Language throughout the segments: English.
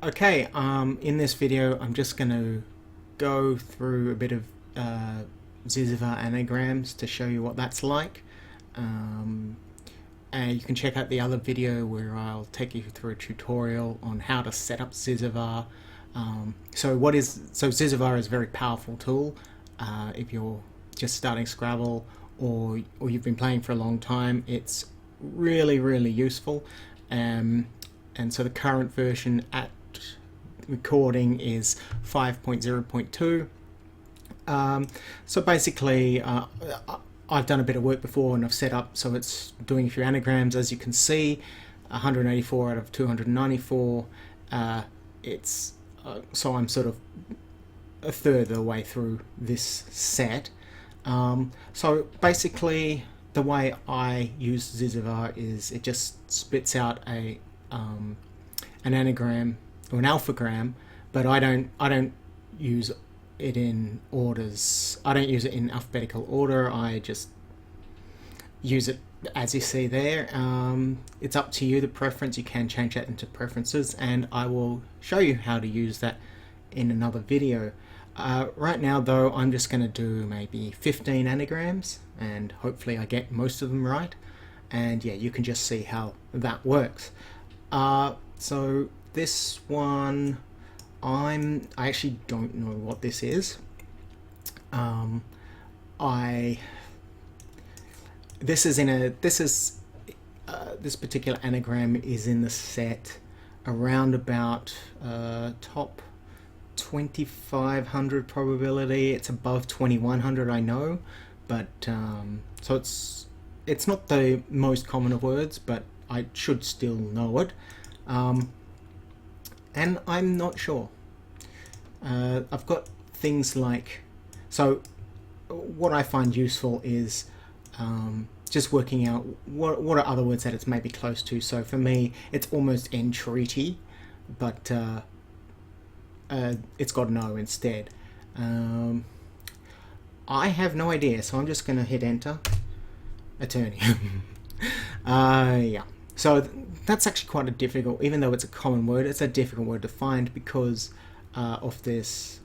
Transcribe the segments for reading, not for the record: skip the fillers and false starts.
Okay, in this video I'm just going to go through a bit of Zyzzyva anagrams to show you what that's like. And you can check out the other video where I'll take you through a tutorial on how to set up Zyzzyva. So Zyzzyva is a very powerful tool if you're just starting Scrabble or you've been playing for a long time. It's really useful. And so the current version at recording is 5.0.2. So basically I've done a bit of work before and I've set up so it's doing a few anagrams. As you can see, 184 out of 294. So I'm sort of a third of the way through this set. So basically the way I use Zyzzyva is it just spits out an anagram or an alphagram, but I don't use it in orders. I don't use it in alphabetical order. I just use it as you see there. It's up to you, the preference. You can change that into preferences, and I will show you how to use that in another video. Right now though, I'm just going to do maybe 15 anagrams, and hopefully I get most of them right. And yeah, you can just see how that works. So this one, I actually don't know what this is. This particular anagram is in the set around about top 2500 probability. It's above 2100, I know, but so it's not the most common of words, but I should still know it. And I'm not sure. I've got things like, so what I find useful is just working out what are other words that it's maybe close to. So for me, it's almost entreaty, but it's got an O instead. I have no idea, so I'm just going to hit enter. Attorney. Yeah. So that's actually quite a difficult, even though it's a common word, it's a difficult word to find because of this,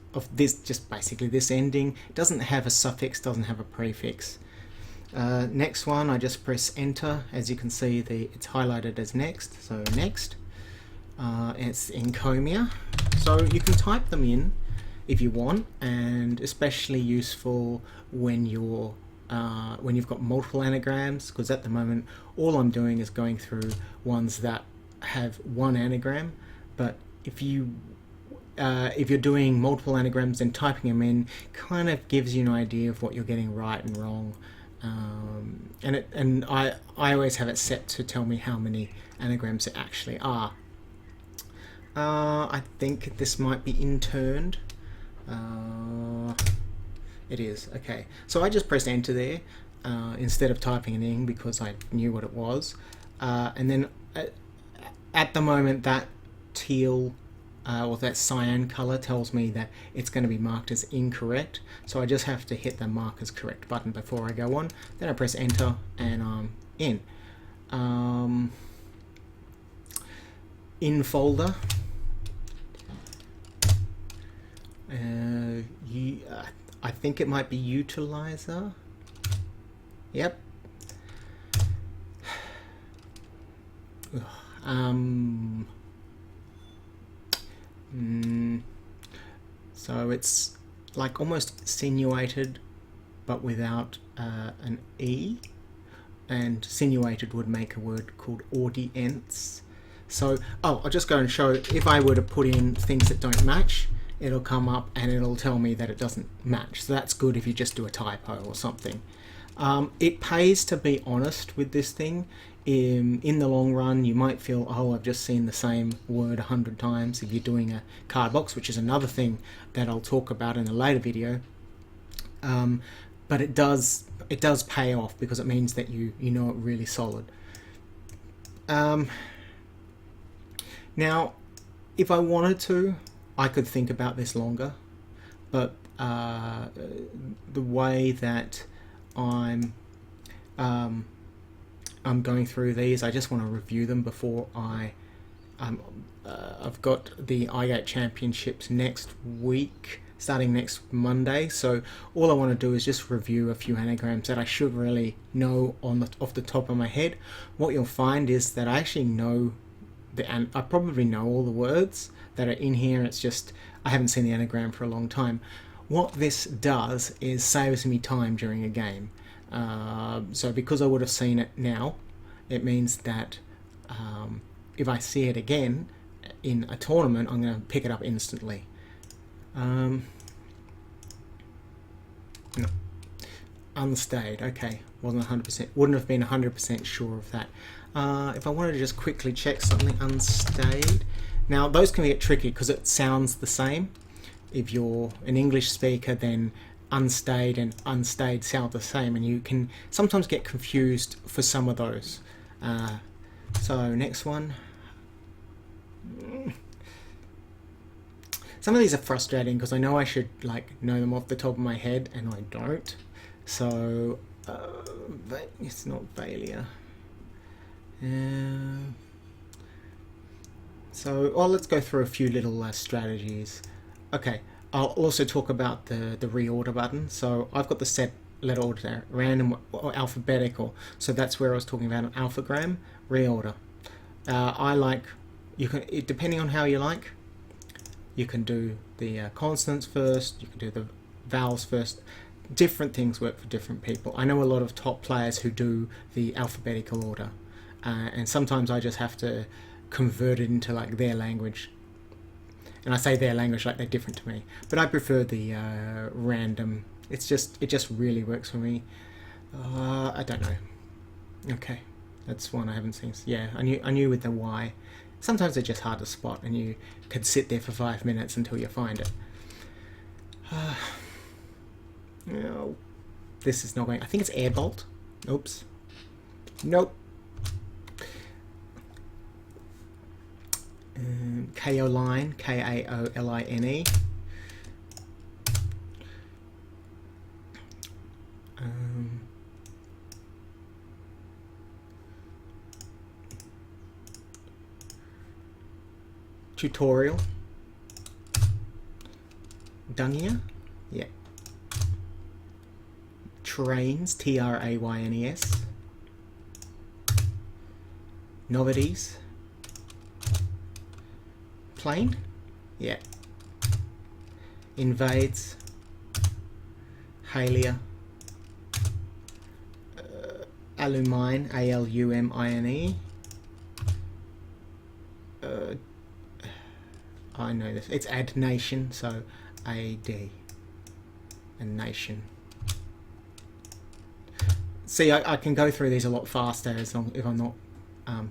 just basically this ending. It doesn't have a suffix, doesn't have a prefix. Next one, I just press enter. As you can see, it's highlighted as next, so next. It's encomia. So you can type them in if you want, and especially useful when you've got multiple anagrams, because at the moment all I'm doing is going through ones that have one anagram. But if you're doing multiple anagrams, then typing them in kind of gives you an idea of what you're getting right and wrong. And I always have it set to tell me how many anagrams there actually are. I think this might be interned. It is. Okay, so I just pressed enter there instead of typing it in because I knew what it was. And then at the moment that teal or that cyan color tells me that it's going to be marked as incorrect. So I just have to hit the mark as correct button before I go on. Then I press enter and I'm in. In folder. I think it might be utilizer. Yep. So it's like almost sinuated, but without an E. And sinuated would make a word called audience. So, I'll just go and show, if I were to put in things that don't match, it'll come up and it'll tell me that it doesn't match. So that's good if you just do a typo or something. It pays to be honest with this thing. In the long run, you might feel, oh, I've just seen the same word 100 times if you're doing a card box, which is another thing that I'll talk about in a later video. But it does pay off because it means that you know it really solid. Now, if I wanted to, I could think about this longer, but the way that I'm going through these, I just want to review them before I I've got the iGate Championships next week, starting next Monday. So all I want to do is just review a few anagrams that I should really know off the top of my head. What you'll find is that I actually know I probably know all the words that are in here. It's just I haven't seen the anagram for a long time. What this does is saves me time during a game. So because I would have seen it now, it means that if I see it again in a tournament, I'm going to pick it up instantly. No. Unstayed, okay, wasn't 100%, wouldn't have been 100% sure of that. If I wanted to just quickly check something, unstayed. Now those can get tricky because it sounds the same. If you're an English speaker, then unstayed and unstayed sound the same, and you can sometimes get confused for some of those. So next one. Some of these are frustrating because I know I should know them off the top of my head, and I don't. So it's not failure. So let's go through a few little strategies. Okay, I'll also talk about the reorder button. So I've got the set letter order there, random or alphabetical. So that's where I was talking about an alphagram reorder. I like, depending on how you like, you can do the consonants first, you can do the vowels first. Different things work for different people. I know a lot of top players who do the alphabetical order, and sometimes I just have to convert it into their language. And I say their language like they're different to me, but I prefer the random. It just really works for me. I don't know. Okay, that's one I haven't seen. Yeah, I knew with the Y. Sometimes they're just hard to spot, and you could sit there for 5 minutes until you find it. No, this is not going. I think it's airbolt. Oops. Nope. Kaoline, Kaoline. Tutorial. Dungia? Yeah. Trains, Traynes. Novities. Plane? Yeah. Invades. Halia. Alumine, Alumine. I know this. It's add nation, so AD. And nation. See, I can go through these a lot faster if I'm not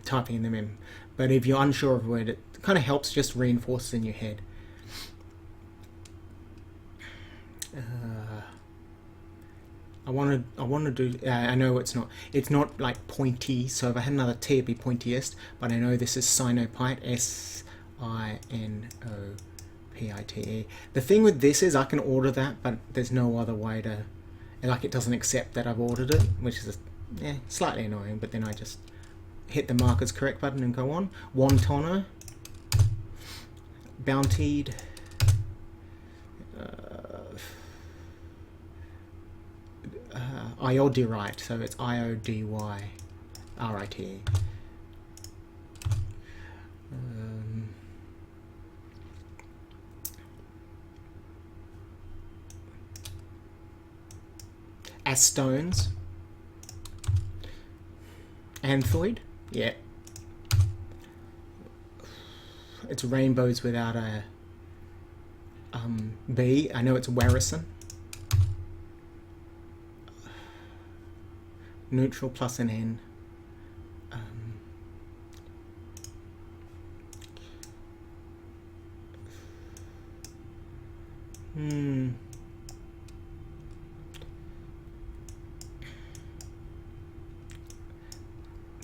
typing them in. But if you're unsure of a word, it kind of helps, just reinforces in your head. I want to do. I know it's not like pointy. So if I had another T, it'd be pointiest. But I know this is Sinopite. Sinopite. The thing with this is I can order that, but there's no other way to. It doesn't accept that I've ordered it, which is slightly annoying. But then I just hit the markers correct button and go on. Wantono. Bountied. Iodyrite, so it's Iodyrite. Astones. Anthoid, yeah. It's rainbows without a B. I know it's Warrison. Neutral plus an N.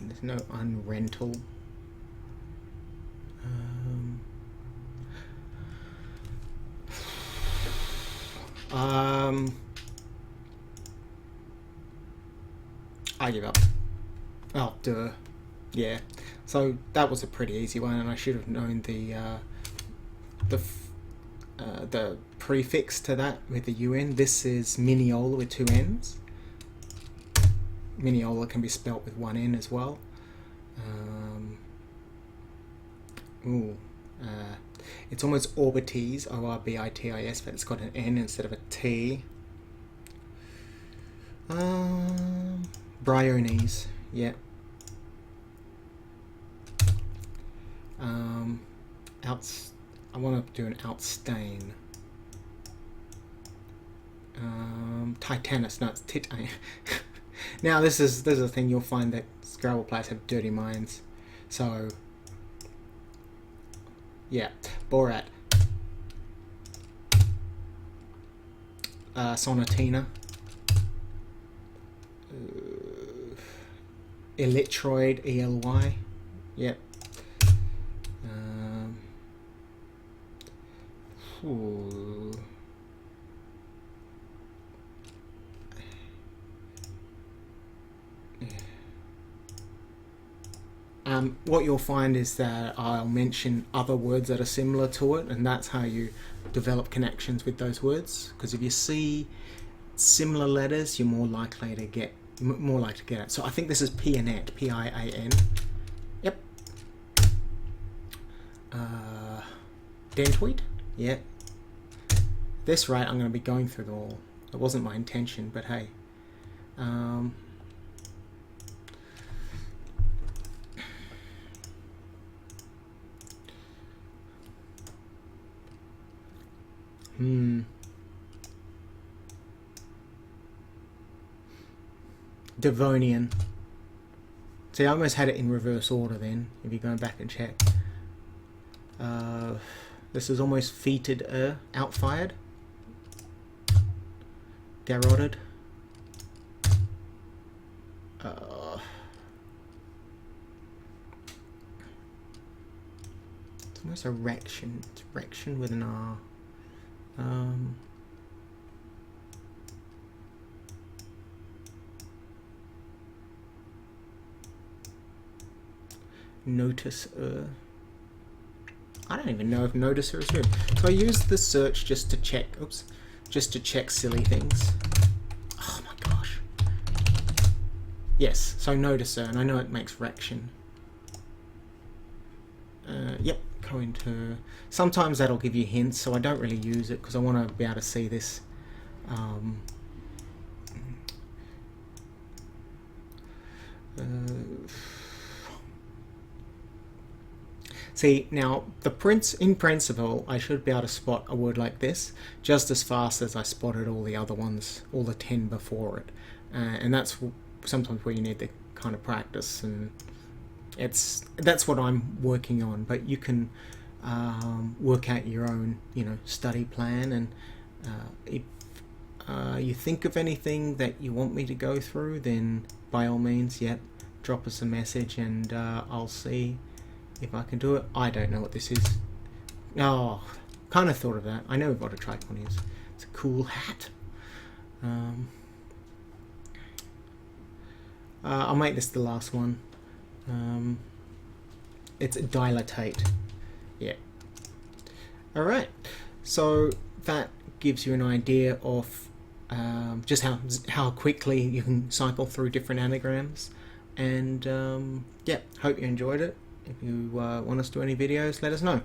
There's no unrental. I give up. Oh, duh. Yeah. So that was a pretty easy one, and I should have known the prefix to that with the UN. This is Mineola with 2 N's. Mineola can be spelt with 1 N as well. It's almost Orbitis, Orbitis, but it's got an N instead of a T. Bryones, yeah. I want to do an outstain. Titanus, no, it's Titan. Now this is a thing you'll find that Scrabble players have dirty minds. So yeah, Borat, Sonatina, Elytroid, ELY, yep. What you'll find is that I'll mention other words that are similar to it, and that's how you develop connections with those words. Because if you see similar letters, you're more likely to get it. So I think this is Pianet, P-I-A-N. Yep. Dentoid. Yep. This rate, I'm going to be going through them all. It wasn't my intention, but hey. Devonian. See, I almost had it in reverse order then, if you're going back and check. This is almost feated, outfired. Garroted. It's almost erection. It's erection with an R. Noticer. I don't even know if noticer is good. So I use the search just to check. Oops, just to check silly things. Oh my gosh. Yes. So noticer, and I know it makes rection. Yep. Go into. Sometimes that'll give you hints, so I don't really use it because I want to be able to see this. See, now, in principle, I should be able to spot a word like this just as fast as I spotted all the other ones, all the 10 before it. And that's sometimes where you need the kind of practice, and that's what I'm working on. But you can work out your own, study plan, and if you think of anything that you want me to go through, then by all means, drop us a message, and I'll see if I can do it. I don't know what this is. Oh, kind of thought of that. I know what a tricon is. It's a cool hat. I'll make this the last one. It's dilatate. Yeah. Alright. So that gives you an idea of just how quickly you can cycle through different anagrams. And hope you enjoyed it. If you want us to do any videos, let us know.